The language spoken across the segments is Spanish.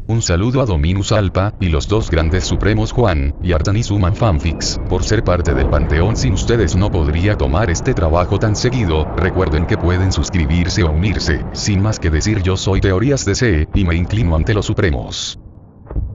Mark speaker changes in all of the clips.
Speaker 1: Un saludo a Dominus Alpha, y los dos grandes supremos Juan, y Artanis Human Fanfics, por ser parte del panteón. Sin ustedes no podría tomar este trabajo tan seguido. Recuerden que pueden suscribirse o unirse. Sin más que decir, yo soy Teorías DC, y me inclino ante los supremos.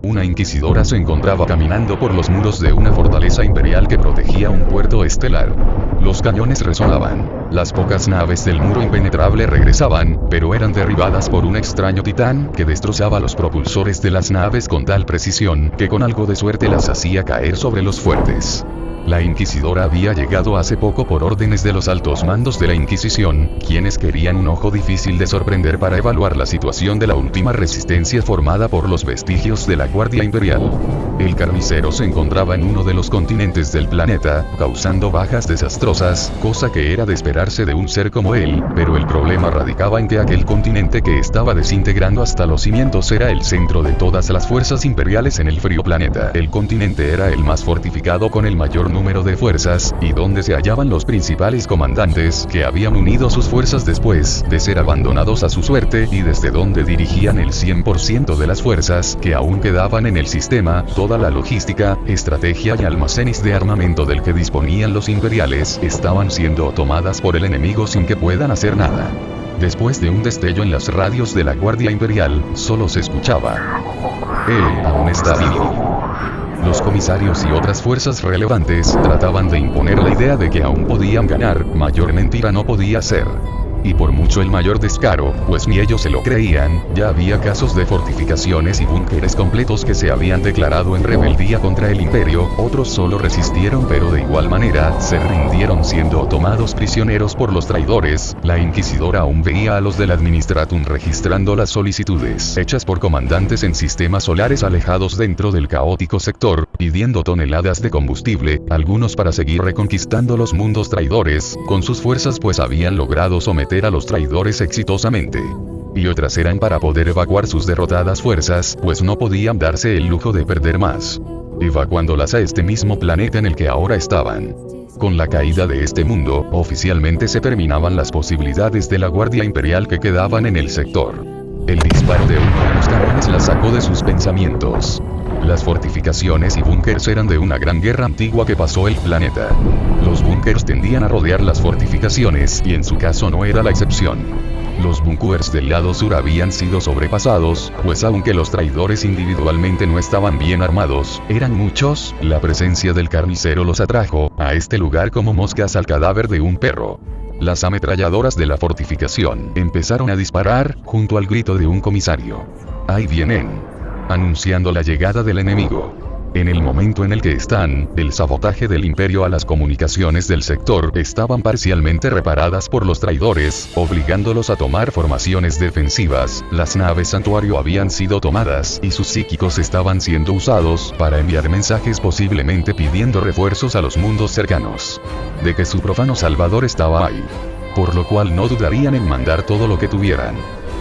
Speaker 1: Una inquisidora se encontraba caminando por los muros de una fortaleza imperial que protegía un puerto estelar. Los cañones resonaban. Las pocas naves del muro impenetrable regresaban, pero eran derribadas por un extraño titán que destrozaba los propulsores de las naves con tal precisión que con algo de suerte las hacía caer sobre los fuertes. La inquisidora había llegado hace poco por órdenes de los altos mandos de la Inquisición, quienes querían un ojo difícil de sorprender para evaluar la situación de la última resistencia formada por los vestigios de la Guardia Imperial. El carnicero se encontraba en uno de los continentes del planeta, causando bajas desastrosas, cosa que era de esperarse de un ser como él, pero el problema radicaba en que aquel continente que estaba desintegrando hasta los cimientos era el centro de todas las fuerzas imperiales en el frío planeta. El continente era el más fortificado con el mayor número de fuerzas, y donde se hallaban los principales comandantes que habían unido sus fuerzas después de ser abandonados a su suerte, y desde donde dirigían el 100% de las fuerzas que aún quedaban en el sistema. Toda la logística, estrategia y almacenes de armamento del que disponían los imperiales estaban siendo tomadas por el enemigo sin que puedan hacer nada. Después de un destello en las radios de la Guardia Imperial, solo se escuchaba: él aún está vivo. Los comisarios y otras fuerzas relevantes trataban de imponer la idea de que aún podían ganar. Mayor mentira no podía ser. Y por mucho el mayor descaro, pues ni ellos se lo creían. Ya había casos de fortificaciones y búnkeres completos que se habían declarado en rebeldía contra el imperio. Otros solo resistieron, pero de igual manera se rindieron siendo tomados prisioneros por los traidores. La inquisidora aún veía a los del Administratum registrando las solicitudes hechas por comandantes en sistemas solares alejados dentro del caótico sector, pidiendo toneladas de combustible, algunos para seguir reconquistando los mundos traidores con sus fuerzas, pues habían logrado someter a los traidores exitosamente. Y otras eran para poder evacuar sus derrotadas fuerzas, pues no podían darse el lujo de perder más, evacuándolas a este mismo planeta en el que ahora estaban. Con la caída de este mundo, oficialmente se terminaban las posibilidades de la Guardia Imperial que quedaban en el sector. El disparo de uno de los cañones la sacó de sus pensamientos. Las fortificaciones y búnkers eran de una gran guerra antigua que pasó el planeta. Los búnkers tendían a rodear las fortificaciones, y en su caso no era la excepción. Los búnkers del lado sur habían sido sobrepasados, pues aunque los traidores individualmente no estaban bien armados, eran muchos. La presencia del carnicero los atrajo a este lugar como moscas al cadáver de un perro. Las ametralladoras de la fortificación empezaron a disparar, junto al grito de un comisario: ¡ahí vienen!, anunciando la llegada del enemigo. En el momento en el que están, el sabotaje del imperio a las comunicaciones del sector estaban parcialmente reparadas por los traidores, obligándolos a tomar formaciones defensivas. Las naves santuario habían sido tomadas, y sus psíquicos estaban siendo usados para enviar mensajes, posiblemente pidiendo refuerzos a los mundos cercanos, de que su profano salvador estaba ahí. Por lo cual no dudarían en mandar todo lo que tuvieran.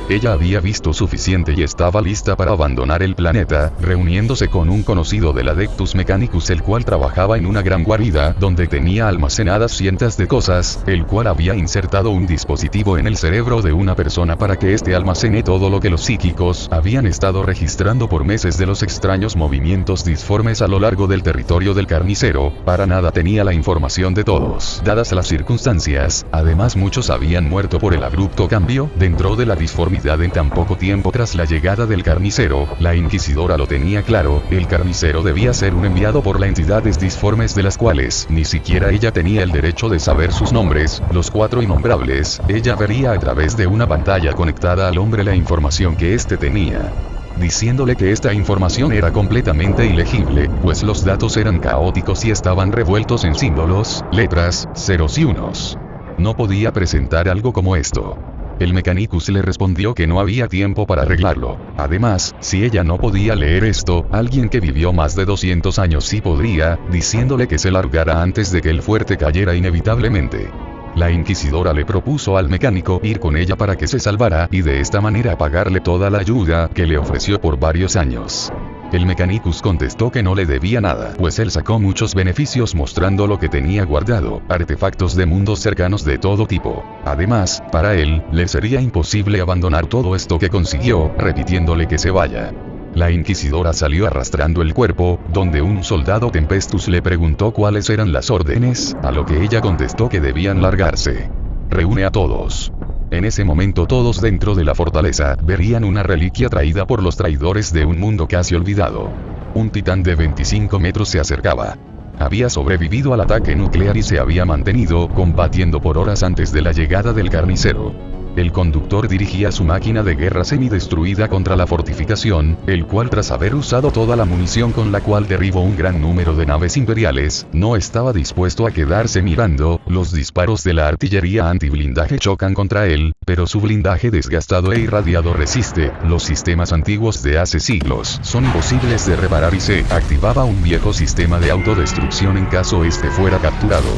Speaker 1: Ella había visto suficiente y estaba lista para abandonar el planeta, reuniéndose con un conocido del Adeptus Mechanicus, el cual trabajaba en una gran guarida donde tenía almacenadas cientos de cosas, el cual había insertado un dispositivo en el cerebro de una persona para que éste almacene todo lo que los psíquicos habían estado registrando por meses de los extraños movimientos disformes a lo largo del territorio del carnicero. Para nada tenía la información de todos, dadas las circunstancias. Además, muchos habían muerto por el abrupto cambio dentro de la disformidad en tan poco tiempo tras la llegada del carnicero. La inquisidora lo tenía claro: el carnicero debía ser un enviado por las entidades disformes de las cuales ni siquiera ella tenía el derecho de saber sus nombres, los 4 innombrables. Ella vería a través de una pantalla conectada al hombre la información que éste tenía, diciéndole que esta información era completamente ilegible, pues los datos eran caóticos y estaban revueltos en símbolos, letras, ceros y unos. No podía presentar algo como esto. El Mechanicus le respondió que no había tiempo para arreglarlo. Además, si ella no podía leer esto, alguien que vivió más de 200 años sí podría, diciéndole que se largara antes de que el fuerte cayera inevitablemente. La inquisidora le propuso al mecánico ir con ella para que se salvara y de esta manera pagarle toda la ayuda que le ofreció por varios años. El Mechanicus contestó que no le debía nada, pues él sacó muchos beneficios mostrando lo que tenía guardado, artefactos de mundos cercanos de todo tipo. Además, para él, le sería imposible abandonar todo esto que consiguió, repitiéndole que se vaya. La inquisidora salió arrastrando el cuerpo, donde un soldado Tempestus le preguntó cuáles eran las órdenes, a lo que ella contestó que debían largarse. Reúne a todos. En ese momento todos dentro de la fortaleza verían una reliquia traída por los traidores de un mundo casi olvidado. Un titán de 25 metros se acercaba. Había sobrevivido al ataque nuclear y se había mantenido combatiendo por horas antes de la llegada del carnicero. El conductor dirigía su máquina de guerra semidestruida contra la fortificación, el cual tras haber usado toda la munición con la cual derribó un gran número de naves imperiales, no estaba dispuesto a quedarse mirando. Los disparos de la artillería antiblindaje chocan contra él, pero su blindaje desgastado e irradiado resiste. Los sistemas antiguos de hace siglos son imposibles de reparar y se activaba un viejo sistema de autodestrucción en caso este fuera capturado.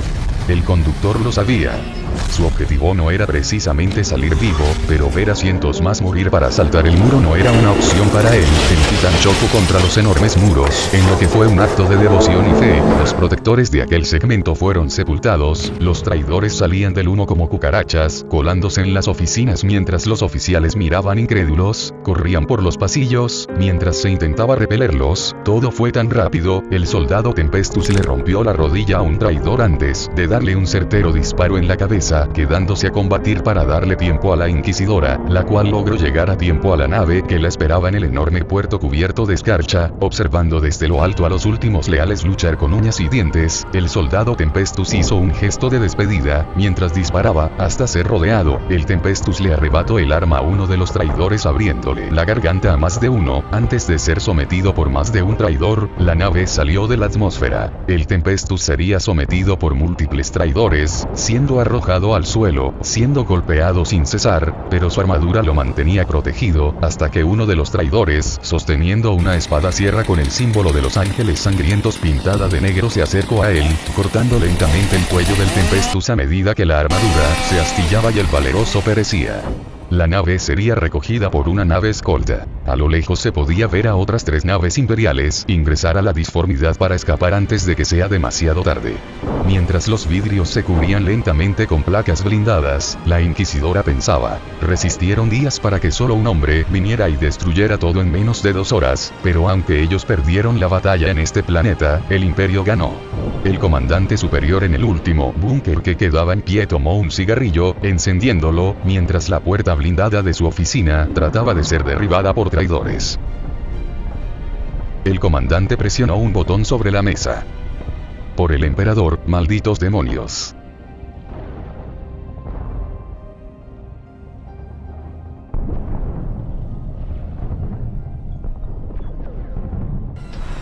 Speaker 1: El conductor lo sabía. Su objetivo no era precisamente salir vivo, pero ver a cientos más morir para saltar el muro no era una opción para él. El titán chocó contra los enormes muros, en lo que fue un acto de devoción y fe. Los protectores de aquel segmento fueron sepultados, los traidores salían del humo como cucarachas, colándose en las oficinas mientras los oficiales miraban incrédulos, corrían por los pasillos, mientras se intentaba repelerlos. Todo fue tan rápido, el soldado Tempestus le rompió la rodilla a un traidor antes de darle un certero disparo en la cabeza, quedándose a combatir para darle tiempo a la inquisidora, la cual logró llegar a tiempo a la nave que la esperaba en el enorme puerto cubierto de escarcha, observando desde lo alto a los últimos leales luchar con uñas y dientes. El soldado Tempestus hizo un gesto de despedida, mientras disparaba, hasta ser rodeado. El Tempestus le arrebató el arma a uno de los traidores abriéndole la garganta a más de uno. Antes de ser sometido por más de un traidor, la nave salió de la atmósfera. El Tempestus sería sometido por múltiples traidores, siendo arrojado al suelo, siendo golpeado sin cesar, pero su armadura lo mantenía protegido, hasta que uno de los traidores, sosteniendo una espada sierra con el símbolo de los ángeles sangrientos pintada de negro, se acercó a él, cortando lentamente el cuello del Tempestus a medida que la armadura se astillaba y el valeroso perecía. La nave sería recogida por una nave escolta. A lo lejos se podía ver a otras 3 naves imperiales ingresar a la disformidad para escapar antes de que sea demasiado tarde. Mientras los vidrios se cubrían lentamente con placas blindadas, la inquisidora pensaba, resistieron días para que solo un hombre viniera y destruyera todo en menos de 2 horas, pero aunque ellos perdieron la batalla en este planeta, el imperio ganó. El comandante superior en el último búnker que quedaba en pie tomó un cigarrillo, encendiéndolo, mientras la puerta blindada de su oficina trataba de ser derribada por traidores. El comandante presionó un botón sobre la mesa. Por el emperador, malditos demonios.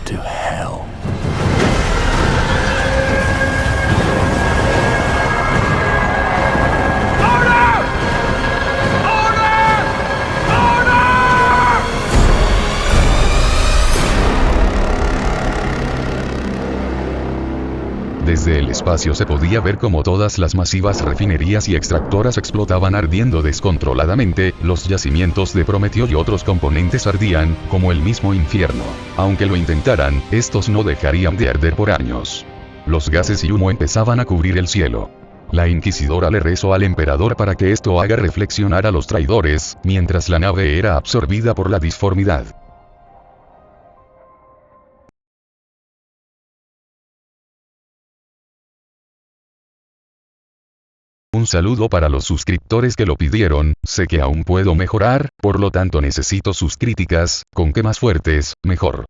Speaker 2: To hell.
Speaker 1: Desde el espacio se podía ver cómo todas las masivas refinerías y extractoras explotaban ardiendo descontroladamente, los yacimientos de Prometeo y otros componentes ardían, como el mismo infierno. Aunque lo intentaran, estos no dejarían de arder por años. Los gases y humo empezaban a cubrir el cielo. La inquisidora le rezó al emperador para que esto haga reflexionar a los traidores, mientras la nave era absorbida por la disformidad. Un saludo para los suscriptores que lo pidieron. Sé que aún puedo mejorar, por lo tanto necesito sus críticas, con que más fuertes, mejor.